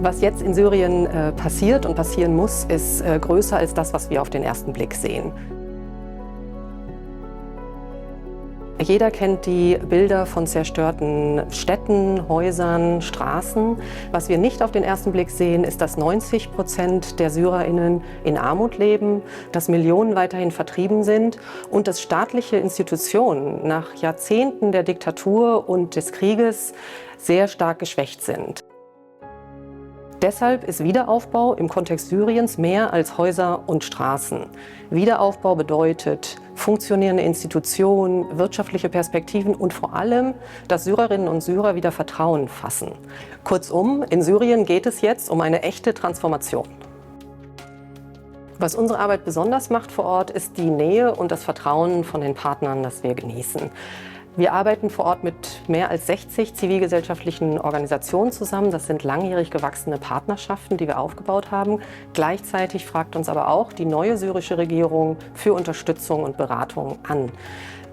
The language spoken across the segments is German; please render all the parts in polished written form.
Was jetzt in Syrien passiert und passieren muss, ist größer als das, was wir auf den ersten Blick sehen. Jeder kennt die Bilder von zerstörten Städten, Häusern, Straßen. Was wir nicht auf den ersten Blick sehen, ist, dass 90% der SyrerInnen in Armut leben, dass Millionen weiterhin vertrieben sind und dass staatliche Institutionen nach Jahrzehnten der Diktatur und des Krieges sehr stark geschwächt sind. Deshalb ist Wiederaufbau im Kontext Syriens mehr als Häuser und Straßen. Wiederaufbau bedeutet funktionierende Institutionen, wirtschaftliche Perspektiven und vor allem, dass Syrerinnen und Syrer wieder Vertrauen fassen. Kurzum, in Syrien geht es jetzt um eine echte Transformation. Was unsere Arbeit besonders macht vor Ort, ist die Nähe und das Vertrauen von den Partnern, das wir genießen. Wir arbeiten vor Ort mit mehr als 60 zivilgesellschaftlichen Organisationen zusammen. Das sind langjährig gewachsene Partnerschaften, die wir aufgebaut haben. Gleichzeitig fragt uns aber auch die neue syrische Regierung für Unterstützung und Beratung an.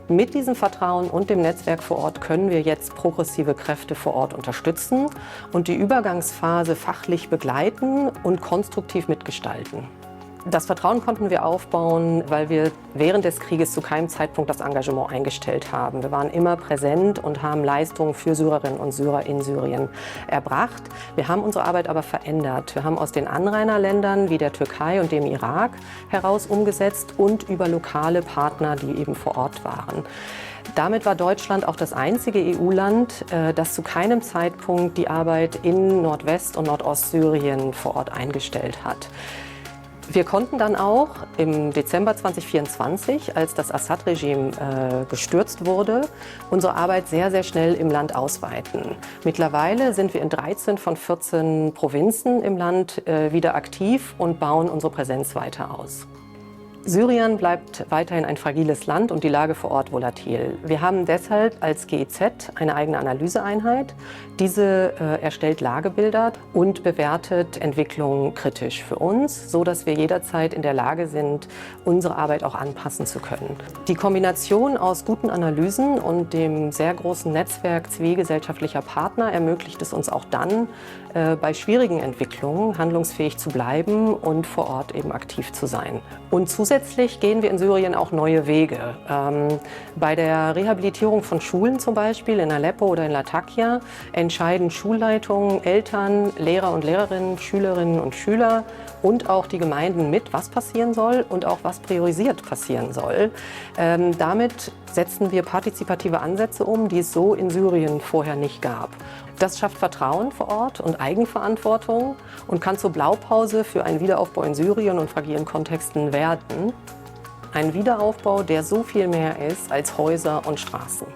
Mit diesem Vertrauen und dem Netzwerk vor Ort können wir jetzt progressive Kräfte vor Ort unterstützen und die Übergangsphase fachlich begleiten und konstruktiv mitgestalten. Das Vertrauen konnten wir aufbauen, weil wir während des Krieges zu keinem Zeitpunkt das Engagement eingestellt haben. Wir waren immer präsent und haben Leistungen für Syrerinnen und Syrer in Syrien erbracht. Wir haben unsere Arbeit aber verändert. Wir haben aus den Anrainerländern wie der Türkei und dem Irak heraus umgesetzt und über lokale Partner, die eben vor Ort waren. Damit war Deutschland auch das einzige EU-Land, das zu keinem Zeitpunkt die Arbeit in Nordwest- und Nordostsyrien vor Ort eingestellt hat. Wir konnten dann auch im Dezember 2024, als das Assad-Regime gestürzt wurde, unsere Arbeit sehr, sehr schnell im Land ausweiten. Mittlerweile sind wir in 13 von 14 Provinzen im Land wieder aktiv und bauen unsere Präsenz weiter aus. Syrien bleibt weiterhin ein fragiles Land und die Lage vor Ort volatil. Wir haben deshalb als GIZ eine eigene Analyseeinheit. Diese erstellt Lagebilder und bewertet Entwicklungen kritisch für uns, so dass wir jederzeit in der Lage sind, unsere Arbeit auch anpassen zu können. Die Kombination aus guten Analysen und dem sehr großen Netzwerk zivilgesellschaftlicher Partner ermöglicht es uns auch dann, bei schwierigen Entwicklungen handlungsfähig zu bleiben und vor Ort eben aktiv zu sein. Und zusätzlich gehen wir in Syrien auch neue Wege. Bei der Rehabilitierung von Schulen zum Beispiel in Aleppo oder in Latakia entscheiden Schulleitungen, Eltern, Lehrer und Lehrerinnen, Schülerinnen und Schüler und auch die Gemeinden mit, was passieren soll und auch was priorisiert passieren soll. Damit setzen wir partizipative Ansätze um, die es so in Syrien vorher nicht gab. Das schafft Vertrauen vor Ort und Eigenverantwortung und kann zur Blaupause für einen Wiederaufbau in Syrien und fragilen Kontexten werden. Ein Wiederaufbau, der so viel mehr ist als Häuser und Straßen.